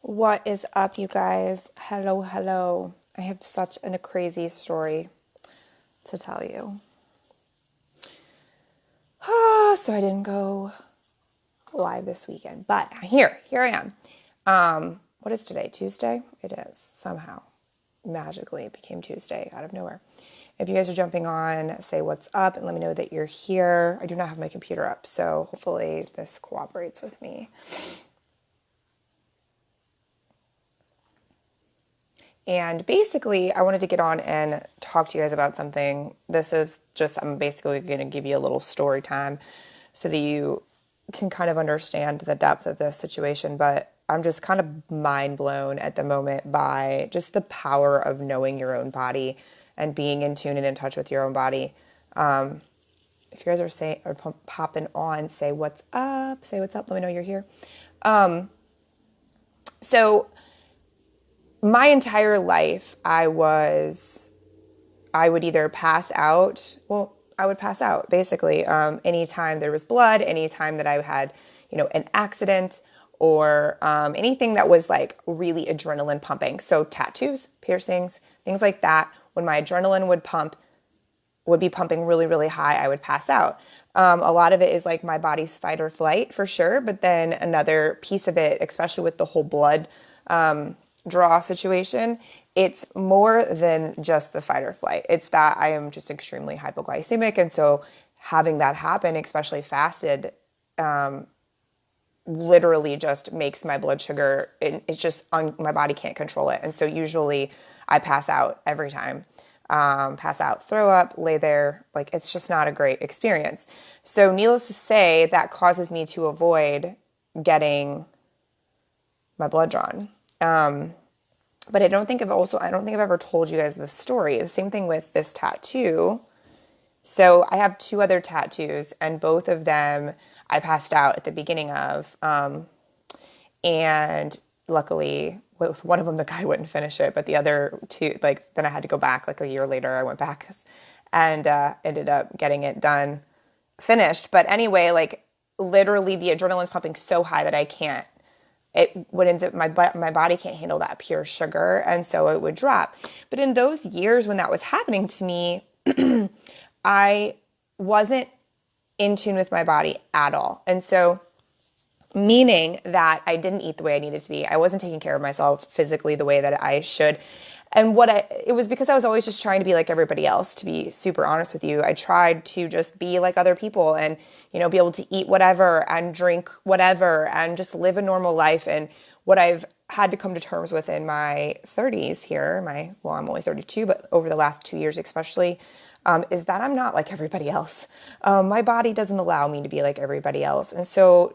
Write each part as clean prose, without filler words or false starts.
What is up, you guys? Hello, hello. I have such a crazy story to tell you. So I didn't go live this weekend, but here I am. What is today? Tuesday? It is. Somehow, magically, it became Tuesday out of nowhere. If you guys are jumping on, say what's up and let me know that you're here. I do not have my computer up, so hopefully this cooperates with me. And basically, I wanted to get on and talk to you guys about something. I'm basically going to give you a little story time so that you can kind of understand the depth of this situation. But I'm just kind of mind blown at the moment by just the power of knowing your own body and being in tune and in touch with your own body. If you guys are popping on, say what's up. Say what's up. Let me know you're here. So my entire life, I would either pass out. Well, I would pass out basically. Anytime there was blood, anytime that I had, an accident or anything that was like really adrenaline pumping. So tattoos, piercings, things like that. When my adrenaline would be pumping really, really high, I would pass out. A lot of it is like my body's fight or flight for sure. But then another piece of it, especially with the whole blood draw situation, it's more than just the fight or flight. It's that I am just extremely hypoglycemic. And so having that happen, especially fasted, literally just makes my blood sugar, it's just, my body can't control it. And so usually I pass out every time. Pass out, throw up, lay there. Like, it's just not a great experience. So needless to say, that causes me to avoid getting my blood drawn. But I don't think I've ever told you guys this story. The same thing with this tattoo. So I have two other tattoos, and both of them I passed out at the beginning of. And luckily, with one of them, the guy wouldn't finish it, but the other two, then I had to go back. Like a year later, I went back and ended up getting it done, finished. But anyway, literally, the adrenaline's pumping so high that I can't. My body can't handle that pure sugar, and so it would drop. But in those years when that was happening to me, I wasn't in tune with my body at all. And so, meaning that I didn't eat the way I needed to be. I wasn't taking care of myself physically the way that I should. And it was because I was always just trying to be like everybody else, to be super honest with you. I tried to just be like other people and, be able to eat whatever and drink whatever and just live a normal life. And what I've had to come to terms with in my 30s here, I'm only 32, but over the last 2 years especially, is that I'm not like everybody else. My body doesn't allow me to be like everybody else. And so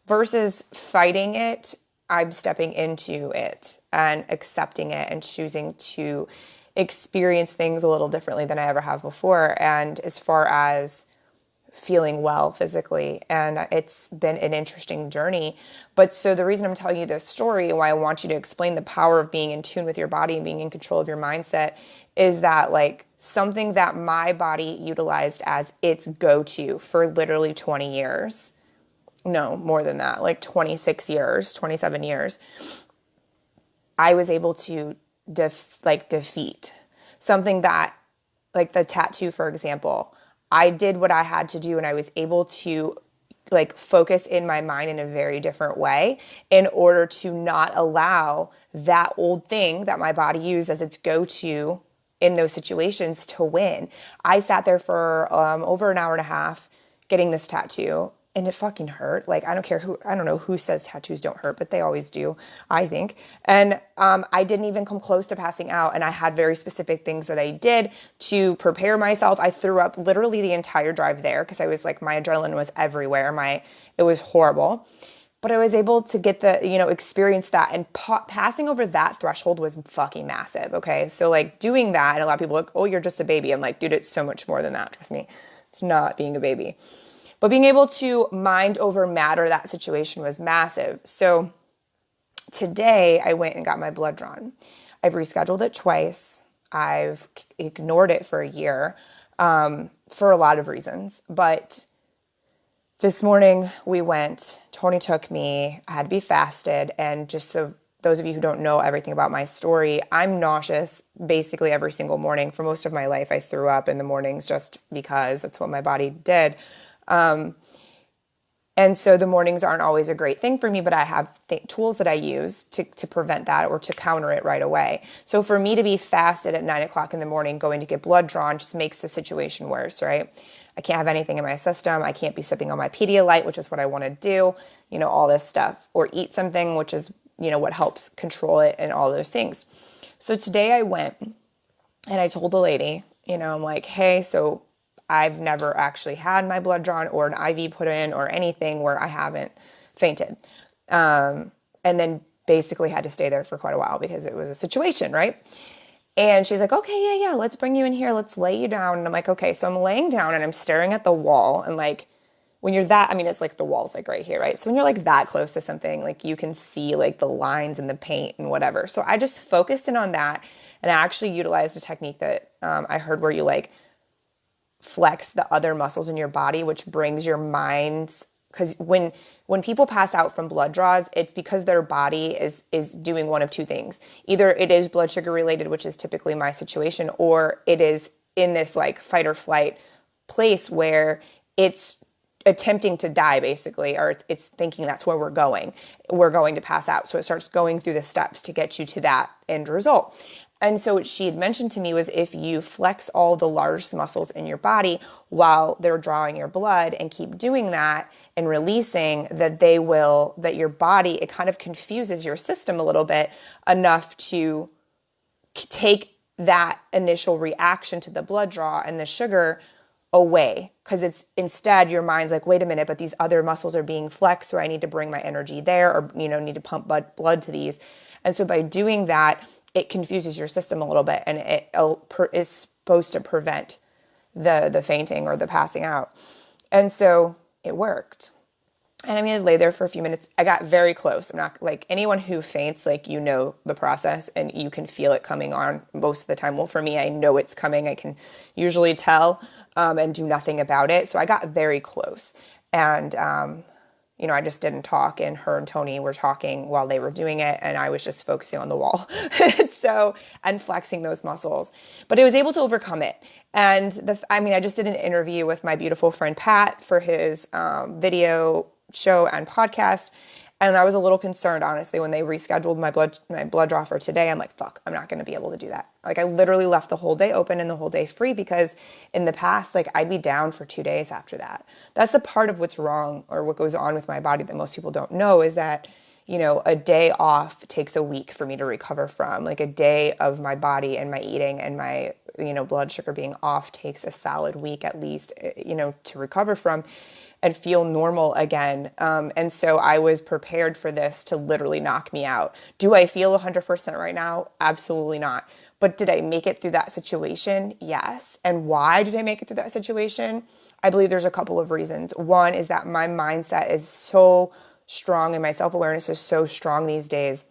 versus fighting it, I'm stepping into it and accepting it and choosing to experience things a little differently than I ever have before. And as far as feeling well physically, and it's been an interesting journey. But so the reason I'm telling you this story and why I want you to explain the power of being in tune with your body and being in control of your mindset is that something that my body utilized as its go-to for literally 20 years. No, more than that, 26 years, 27 years, I was able to defeat something that, like the tattoo, for example, I did what I had to do and I was able to focus in my mind in a very different way in order to not allow that old thing that my body used as its go-to in those situations to win. I sat there for over an hour and a half getting this tattoo. And it fucking hurt. I don't know who says tattoos don't hurt, but they always do, I think. And I didn't even come close to passing out. And I had very specific things that I did to prepare myself. I threw up literally the entire drive there because I was my adrenaline was everywhere. It was horrible. But I was able to get experience that. And passing over that threshold was fucking massive, okay? So doing that, and a lot of people are like, oh, you're just a baby. I'm like, dude, it's so much more than that. Trust me. It's not being a baby. But being able to mind over matter that situation was massive. So today I went and got my blood drawn. I've rescheduled it twice. I've ignored it for a year for a lot of reasons. But this morning we went, Tony took me, I had to be fasted. And just so those of you who don't know everything about my story, I'm nauseous basically every single morning. For most of my life, I threw up in the mornings just because that's what my body did. And so the mornings aren't always a great thing for me, but I have tools that I use to prevent that or to counter it right away. So for me to be fasted at 9 o'clock in the morning, going to get blood drawn just makes the situation worse, right? I can't have anything in my system. I can't be sipping on my Pedialyte, which is what I want to do, all this stuff, or eat something, which is, what helps control it and all those things. So today I went and I told the lady, I'm like, hey, so I've never actually had my blood drawn or an IV put in or anything where I haven't fainted. And then basically had to stay there for quite a while because it was a situation, right? And she's like, okay, yeah, let's bring you in here. Let's lay you down. And I'm like, okay. So I'm laying down and I'm staring at the wall. And like, when you're that, it's like the wall's like right here, right? So when you're like that close to something, like you can see like the lines and the paint and whatever. So I just focused in on that. And I actually utilized a technique that I heard where you like flex the other muscles in your body, which brings your minds, because when people pass out from blood draws, it's because their body is doing one of two things. Either it is blood sugar related, which is typically my situation, or it is in this like fight or flight place where it's attempting to die basically, or it's thinking that's where we're going to pass out. So it starts going through the steps to get you to that end result. And so what she had mentioned to me was if you flex all the large muscles in your body while they're drawing your blood and keep doing that and releasing, that your body, it kind of confuses your system a little bit enough to take that initial reaction to the blood draw and the sugar away. Because it's instead your mind's like, wait a minute, but these other muscles are being flexed, or I need to bring my energy there, or, need to pump blood to these. And so by doing that, it confuses your system a little bit, and it is supposed to prevent the fainting or the passing out. And so it worked. And I lay there for a few minutes. I got very close. I'm not like anyone who faints, like, the process and you can feel it coming on most of the time. Well, for me, I know it's coming. I can usually tell and do nothing about it. So I got very close. And I just didn't talk, and her and Tony were talking while they were doing it, and I was just focusing on the wall. And flexing those muscles. But I was able to overcome it. And I just did an interview with my beautiful friend Pat for his video show and podcast. And I was a little concerned, honestly, when they rescheduled my blood draw for today. I'm like, fuck, I'm not going to be able to do that. Like, I literally left the whole day open and the whole day free, because in the past, like, I'd be down for 2 days after that. That's the part of what's wrong, or what goes on with my body that most people don't know, is that, a day off takes a week for me to recover from. Like, a day of my body and my eating and my, blood sugar being off takes a solid week at least, to recover from and feel normal again. And so I was prepared for this to literally knock me out. Do I feel 100% right now? Absolutely not. But did I make it through that situation? Yes. And why did I make it through that situation? I believe there's a couple of reasons. One is that my mindset is so strong and my self-awareness is so strong these days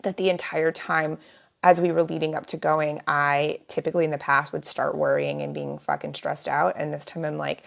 that the entire time as we were leading up to going, I typically in the past would start worrying and being fucking stressed out. And this time I'm like,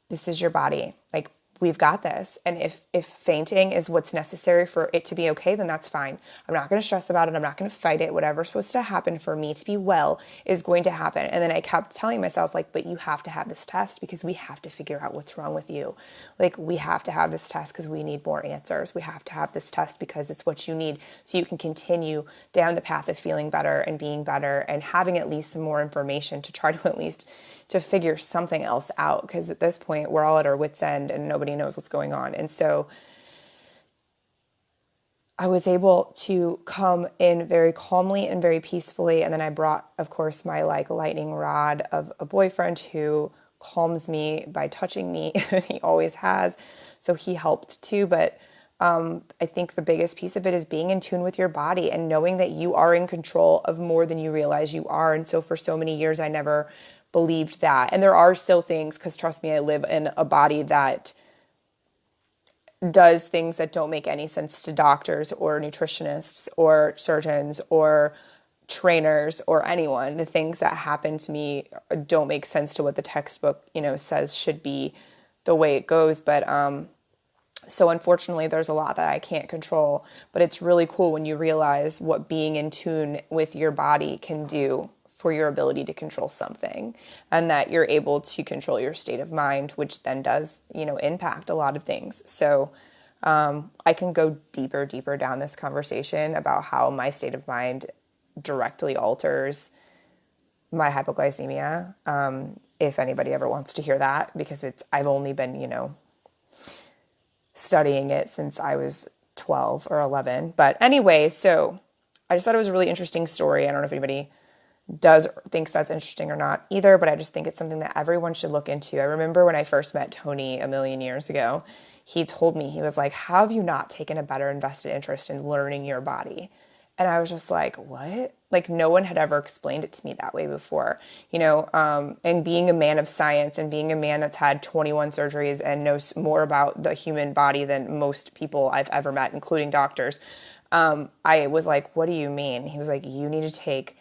this is your body. Like, we've got this. And if fainting is what's necessary for it to be okay, then that's fine. I'm not going to stress about it. I'm not going to fight it. Whatever's supposed to happen for me to be well is going to happen. And then I kept telling myself, like, but you have to have this test because we have to figure out what's wrong with you. Like, we have to have this test because we need more answers. We have to have this test because it's what you need so you can continue down the path of feeling better and being better and having at least some more information to try to at least to figure something else out, because at this point we're all at our wits' end and nobody knows what's going on. And so I was able to come in very calmly and very peacefully. And then I brought, of course, my like lightning rod of a boyfriend who calms me by touching me. He always has. So he helped too. But I think the biggest piece of it is being in tune with your body and knowing that you are in control of more than you realize you are. And so for so many years, I never believed that. And there are still things, because trust me, I live in a body that does things that don't make any sense to doctors or nutritionists or surgeons or trainers or anyone. The things that happen to me don't make sense to what the textbook, says should be the way it goes. But so unfortunately, there's a lot that I can't control, but it's really cool when you realize what being in tune with your body can do for your ability to control something, and that you're able to control your state of mind, which then does, impact a lot of things. So I can go deeper down this conversation about how my state of mind directly alters my hypoglycemia. If anybody ever wants to hear that, because I've only been, studying it since I was 12 or 11. But anyway, so I just thought it was a really interesting story. I don't know if anybody thinks that's interesting or not either, but I just think it's something that everyone should look into. I remember when I first met Tony a million years ago, he told me, he was like, how have you not taken a better invested interest in learning your body? And I was just like, what? Like, no one had ever explained it to me that way before, and being a man of science and being a man that's had 21 surgeries and knows more about the human body than most people I've ever met, including doctors. I was like, what do you mean? He was like, you need to take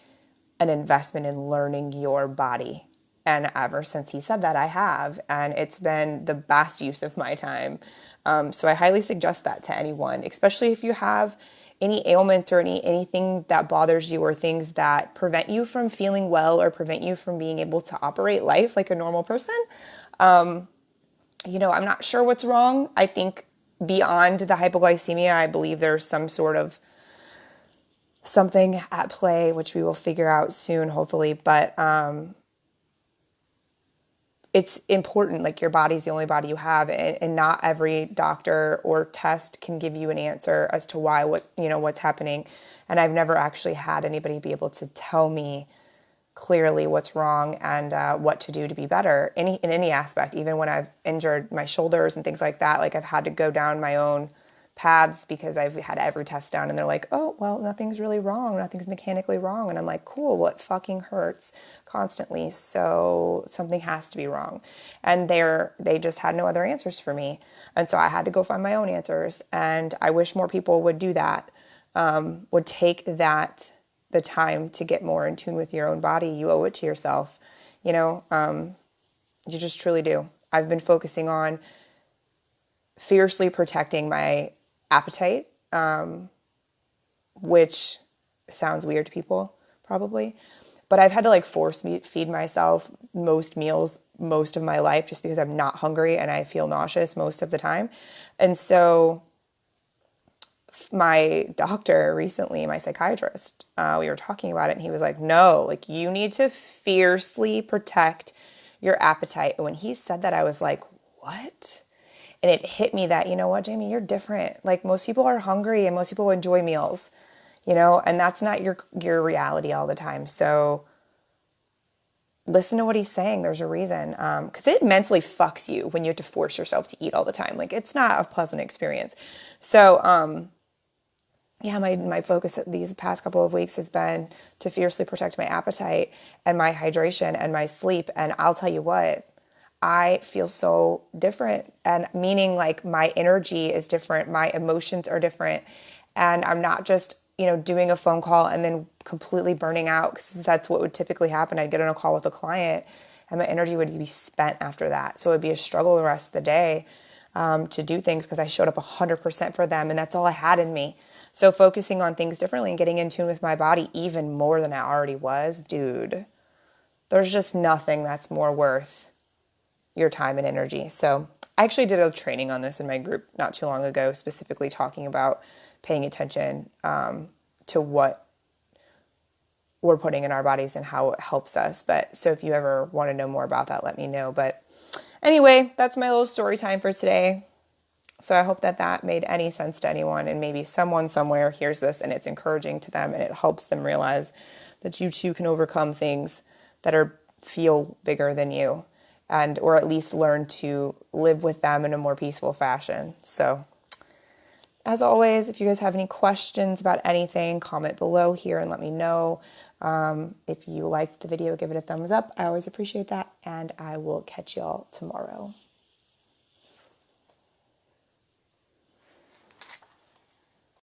an investment in learning your body. And ever since he said that, I have, and it's been the best use of my time. So I highly suggest that to anyone, especially if you have any ailments or anything that bothers you, or things that prevent you from feeling well or prevent you from being able to operate life like a normal person. I'm not sure what's wrong. I think beyond the hypoglycemia, I believe there's some sort of something at play, which we will figure out soon, hopefully. But it's important, like, your body's the only body you have, and not every doctor or test can give you an answer as to what's happening. And I've never actually had anybody be able to tell me clearly what's wrong and what to do to be better in any aspect. Even when I've injured my shoulders and things like that, like, I've had to go down my own paths because I've had every test done, and they're like, oh, well, nothing's really wrong. Nothing's mechanically wrong. And I'm like, cool, well, it fucking hurts constantly. So something has to be wrong. And they just had no other answers for me. And so I had to go find my own answers. And I wish more people would do that, would take the time to get more in tune with your own body. You owe it to yourself. You just truly do. I've been focusing on fiercely protecting my appetite, which sounds weird to people probably, but I've had to force feed myself most meals most of my life just because I'm not hungry and I feel nauseous most of the time. And so my doctor recently, my psychiatrist, we were talking about it, and he was like, no, you need to fiercely protect your appetite. And when he said that, I was like, what? And it hit me that, you know what, Jamie, you're different. Most people are hungry and most people enjoy meals, and that's not your reality all the time. So listen to what he's saying. There's a reason. Because it mentally fucks you when you have to force yourself to eat all the time. It's not a pleasant experience. So, my focus these past couple of weeks has been to fiercely protect my appetite and my hydration and my sleep. And I'll tell you what, I feel so different, and meaning my energy is different. My emotions are different, and I'm not just, doing a phone call and then completely burning out, because that's what would typically happen. I'd get on a call with a client and my energy would be spent after that. So it would be a struggle the rest of the day to do things, because I showed up 100% for them, and that's all I had in me. So focusing on things differently and getting in tune with my body even more than I already was, dude, there's just nothing that's more worth your time and energy. So I actually did a training on this in my group not too long ago, specifically talking about paying attention to what we're putting in our bodies and how it helps us. But so if you ever want to know more about that, let me know. But anyway, that's my little story time for today. So I hope that made any sense to anyone, and maybe someone somewhere hears this and it's encouraging to them and it helps them realize that you too can overcome things that feel bigger than you. Or at least learn to live with them in a more peaceful fashion. So, as always, if you guys have any questions about anything, comment below here and let me know. If you liked the video, give it a thumbs up. I always appreciate that, and I will catch y'all tomorrow.